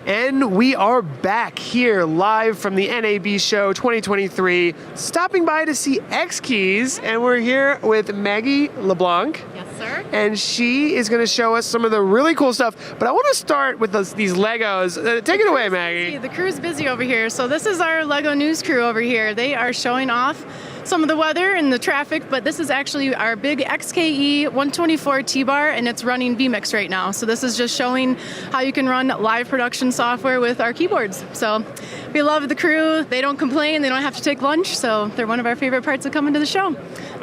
And we are back here live from the NAB Show 2023, stopping by to see XKeys, and we're here with Maggie LeBlanc. Yes, sir. And she is going to show us some of the really cool stuff. But I want to start with these Legos. Take it away, Maggie. The crew's busy over here. So this is our Lego news crew over here. They are showing off some of the weather and the traffic, but this is actually our big XKE 124 T-bar, and it's running vMix right now. So this is just showing how you can run live production software with our keyboards. So we love the crew. They don't complain. They don't have to take lunch. So they're one of our favorite parts of coming to the show.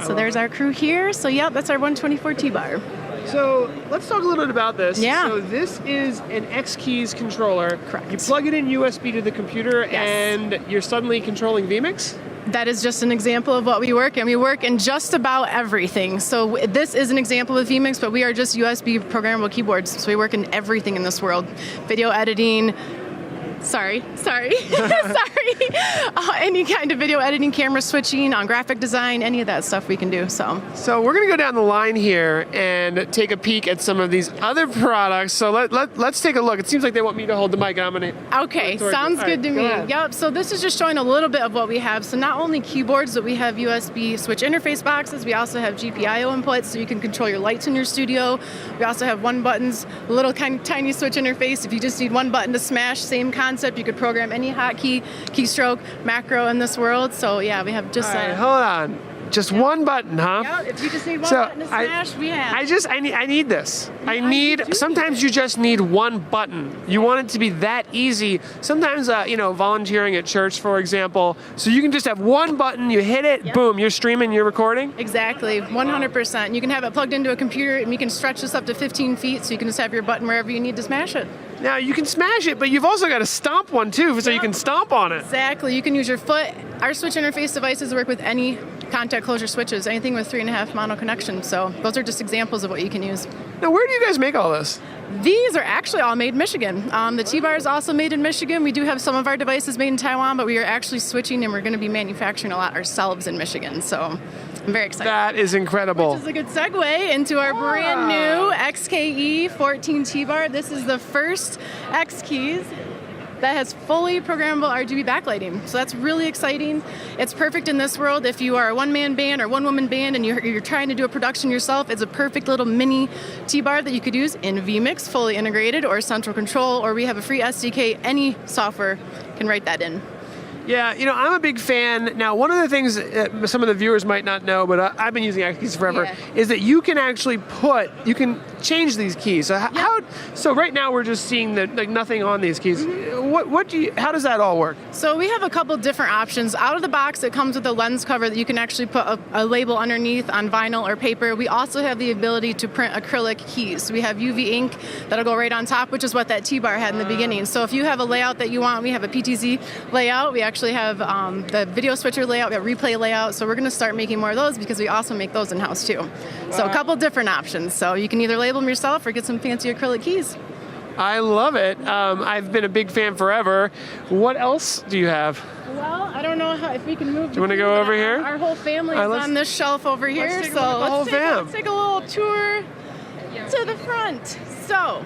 So there's our crew here. So yeah, that's our 124 T-bar. So let's talk a little bit about this. Yeah. So this is an XKeys controller. Correct. You plug it in USB to the computer, Yes. and you're suddenly controlling vMix? That is just an example of what we work in. We work in just about everything. So this is an example of vMix, but we are just USB programmable keyboards. So we work in everything in this world. Video editing, sorry. Any kind of video editing, camera switching, on graphic design, any of that stuff we can do. So we're going to go down the line here and take a peek at some of these other products. So let's take a look. It seems like they want me to hold the mic. I'm going to... Okay, sounds good to me. Yep, so this is just showing a little bit of what we have. So not only keyboards, but we have USB switch interface boxes. We also have GPIO inputs, so you can control your lights in your studio. We also have one buttons, a little tiny switch interface. If you just need one button to smash, same concept. You could program any hotkey, keystroke, macro in this world. So yeah, we have just... All right, hold on. Just one button, huh? Yeah, if you just need one button to smash, we have. I need this. Sometimes you just need one button. You want it to be that easy. Sometimes, volunteering at church, for example, so you can just have one button, you hit it, boom, you're streaming, you're recording? Exactly, 100%. You can have it plugged into a computer, and we can stretch this up to 15 feet, so you can just have your button wherever you need to smash it. Now, you can smash it, but you've also got to stomp one, too, so you can stomp on it. Exactly. You can use your foot. Our switch interface devices work with any contact closure switches, anything with 3.5 mono connection. So those are just examples of what you can use. Now, where do you guys make all this? These are actually all made in Michigan. The T-bar is also made in Michigan. We do have some of our devices made in Taiwan, but we are actually switching, and we're going to be manufacturing a lot ourselves in Michigan. So I'm very excited. That is incredible. Which is a good segue into our brand new XKE 14 T-bar. This is the first XKeys that has fully programmable RGB backlighting. So that's really exciting. It's perfect in this world. If you are a one-man band or one-woman band and you're trying to do a production yourself, it's a perfect little mini T-bar that you could use in vMix, fully integrated, or Central Control, or we have a free SDK. Any software can write that in. Yeah, I'm a big fan. Now, one of the things some of the viewers might not know, but I've been using XKeys forever, is that you can actually change these keys. So so right now we're just seeing nothing on these keys. How does that all work? So we have a couple different options. Out of the box, it comes with a lens cover that you can actually put a label underneath on vinyl or paper. We also have the ability to print acrylic keys. So we have UV ink that'll go right on top, which is what that T-bar had in the beginning. So if you have a layout that you want, we have a PTZ layout. We actually have the video switcher layout, we have replay layout. So we're going to start making more of those because we also make those in-house too. Wow. So a couple different options. So you can either label them yourself or get some fancy acrylic keys. I love it. I've been a big fan forever. What else do you have? Well, I don't know if we can move. Do you want to go over here? Our whole family is on this shelf over here. Let's take a little tour to the front. So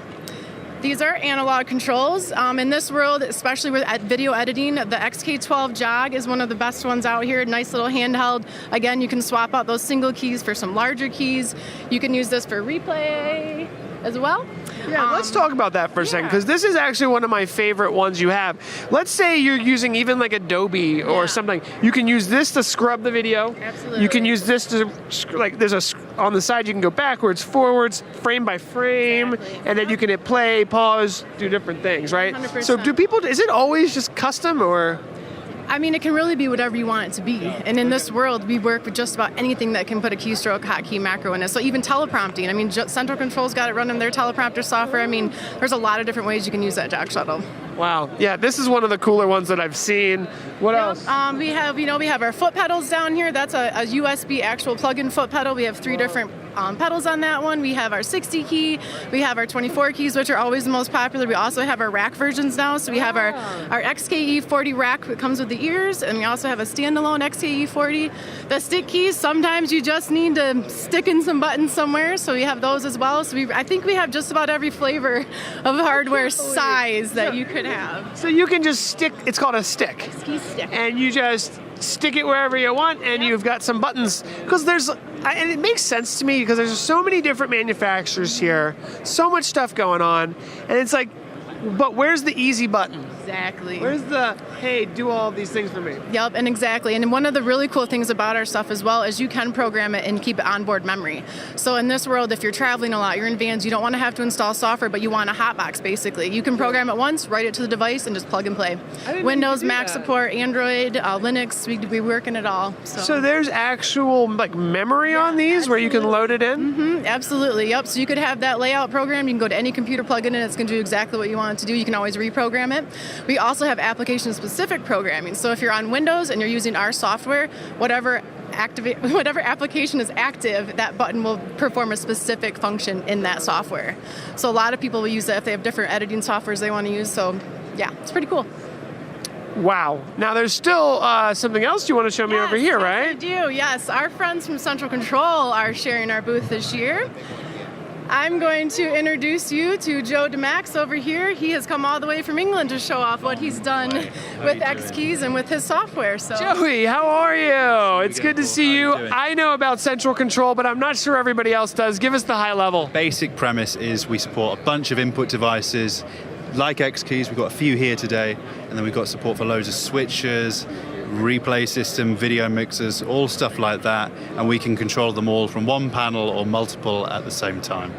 these are analog controls. In this world, especially with video editing, the XK12 Jog is one of the best ones out here. Nice little handheld. Again, you can swap out those single keys for some larger keys. You can use this for replay as well. Yeah, let's talk about that for a second, because this is actually one of my favorite ones you have. Let's say you're using even like Adobe or something. You can use this to scrub the video. Absolutely. You can use this to, on the side you can go backwards, forwards, frame by frame, and then you can hit play, pause, do different things, right? 100%. So is it always just custom, or? I mean, it can really be whatever you want it to be. And in this world, we work with just about anything that can put a keystroke, hotkey, macro in it. So even teleprompting. I mean, Central Control's got it running their teleprompter software. I mean, there's a lot of different ways you can use that jog shuttle. Wow. Yeah, this is one of the cooler ones that I've seen. What else? We have our foot pedals down here. That's a USB actual plug-in foot pedal. We have 3 different pedals on that one. We have our 60 key. We have our 24 keys, which are always the most popular. We also have our rack versions now. So we have our XKE 40 rack that comes with the ears, and we also have a standalone XKE 40. The stick keys, sometimes you just need to stick in some buttons somewhere, so we have those as well. So I think we have just about every flavor of hardware size that you could have. So you can just stick, it's called a stick. XKeys stick. And you just stick it wherever you want, and you've got some buttons. Because and it makes sense to me because there's so many different manufacturers here, so much stuff going on, and it's like, but where's the easy button? Exactly. Where's the, hey, do all of these things for me? Yep, and exactly. And one of the really cool things about our stuff as well is you can program it and keep it onboard memory. So in this world, if you're traveling a lot, you're in vans, you don't want to have to install software, but you want a hotbox basically. You can program it once, write it to the device, and just plug and play. Windows, Mac support, Android, Linux, we work in it all. So there's actual like memory on these where you can load it in? Mm-hmm, absolutely, yep. So you could have that layout program. You can go to any computer, plug it in, it's going to do exactly what you want it to do. You can always reprogram it. We also have application-specific programming. So if you're on Windows and you're using our software, whatever application is active, that button will perform a specific function in that software. So a lot of people will use that if they have different editing softwares they want to use. So yeah, it's pretty cool. Wow. Now there's still something else you want to show me over here, right? I do, yes. Our friends from Central Control are sharing our booth this year. I'm going to introduce you to Joe DeMax over here. He has come all the way from England to show off what he's done with XKeys and with his software. So, Joey, how are you? It's good to see you. I know about Central Control, but I'm not sure everybody else does. Give us the high level. Basic premise is we support a bunch of input devices like XKeys. We've got a few here today, and then we've got support for loads of switchers, replay system, video mixers, all stuff like that, and we can control them all from one panel or multiple at the same time.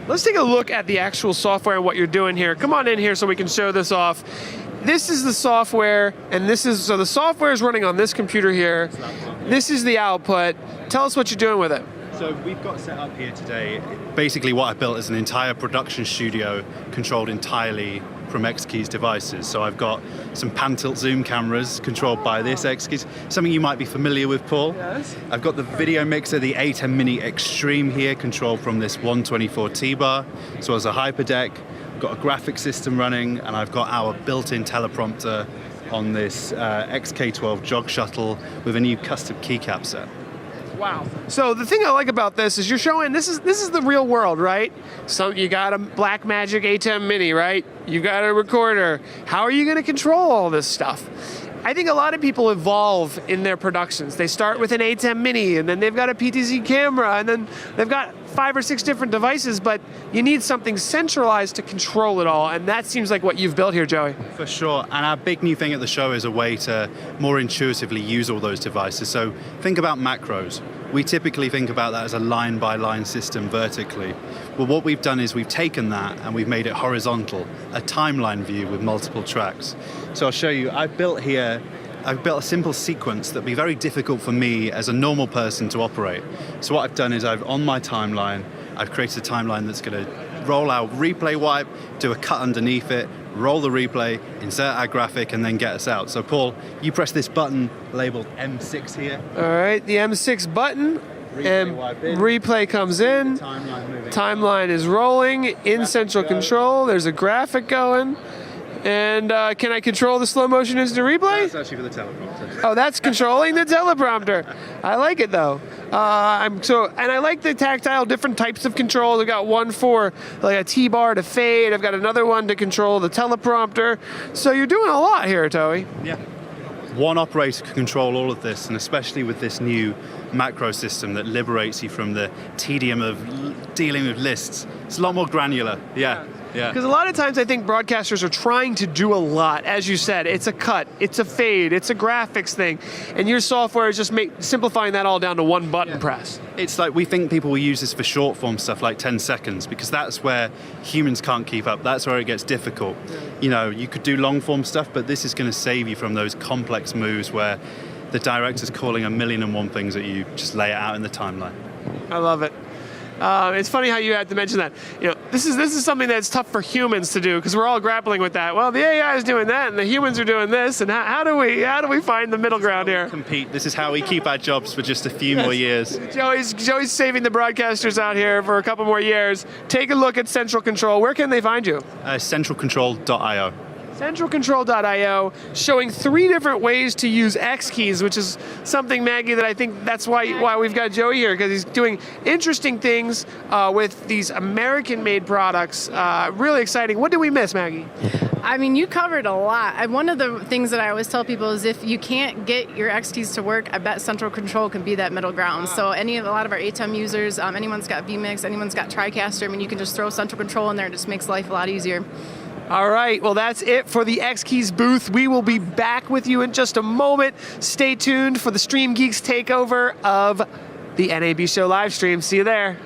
Let's take a look at the actual software and what you're doing here. Come on in here so we can show this off. This is the software, and so the software is running on this computer here. This is the output. Tell us what you're doing with it. So we've got set up here today, basically what I built is an entire production studio controlled entirely from XKeys devices. So I've got some pan-tilt zoom cameras controlled by this XKeys, something you might be familiar with, Paul. Yes. I've got the video mixer, the A10 Mini Extreme here, controlled from this 124 T-bar, as well as a hyperdeck. I've got a graphics system running, and I've got our built-in teleprompter on this XK12 jog shuttle with a new custom keycap set. Wow. So the thing I like about this is you're showing this is the real world, right? So you got a Blackmagic A10 Mini, right? You got a recorder. How are you going to control all this stuff? I think a lot of people evolve in their productions. They start with an A10 Mini, and then they've got a PTZ camera, and then they've got 5 or 6 different devices, but you need something centralized to control it all, and that seems like what you've built here, Joey. For sure, and our big new thing at the show is a way to more intuitively use all those devices. So think about macros. We typically think about that as a line-by-line system vertically. Well, what we've done is we've taken that and we've made it horizontal, a timeline view with multiple tracks. So I'll show you, I've built a simple sequence that would be very difficult for me as a normal person to operate. So what I've done is on my timeline, I've created a timeline that's going to roll our replay wipe, do a cut underneath it, roll the replay, insert our graphic, and then get us out. So Paul, you press this button labeled M6 here. All right, the M6 button, and replay comes in. Timeline is rolling in Central Control. There's a graphic going. And can I control the slow motion instant replay? That's actually for the teleprompter. Oh, that's controlling the teleprompter. I like it though. And I like the tactile, different types of controls. I've got one for like a T-bar to fade. I've got another one to control the teleprompter. So you're doing a lot here, Toey. Yeah. One operator can control all of this, and especially with this new macro system that liberates you from the tedium of dealing with lists. It's a lot more granular. Yeah. Yeah. Because a lot of times I think broadcasters are trying to do a lot. As you said, it's a cut, it's a fade, it's a graphics thing. And your software is just simplifying that all down to one button press. It's like we think people will use this for short form stuff like 10 seconds because that's where humans can't keep up. That's where it gets difficult. You know, you could do long form stuff, but this is going to save you from those complex moves where the director's calling 1,000,001 things at you. Just lay it out in the timeline. I love it. It's funny how you had to mention that. This is something that's tough for humans to do because we're all grappling with that. Well, the AI is doing that, and the humans are doing this, and how do we find the middle ground here? Compete. This is how we keep our jobs for just a few more years. Joey's saving the broadcasters out here for a couple more years. Take a look at Central Control. Where can they find you? Centralcontrol.io. Centralcontrol.io, showing 3 different ways to use XKeys, which is something, Maggie, that I think that's why we've got Joey here, because he's doing interesting things with these American-made products. Really exciting. What did we miss, Maggie? I mean, you covered a lot. One of the things that I always tell people is if you can't get your XKeys to work, I bet Central Control can be that middle ground. So a lot of our ATEM users, anyone's got vMix, anyone's got TriCaster, I mean, you can just throw Central Control in there. It just makes life a lot easier. All right, well, that's it for the XKeys booth. We will be back with you in just a moment. Stay tuned for the Stream Geeks takeover of the NAB Show live stream. See you there.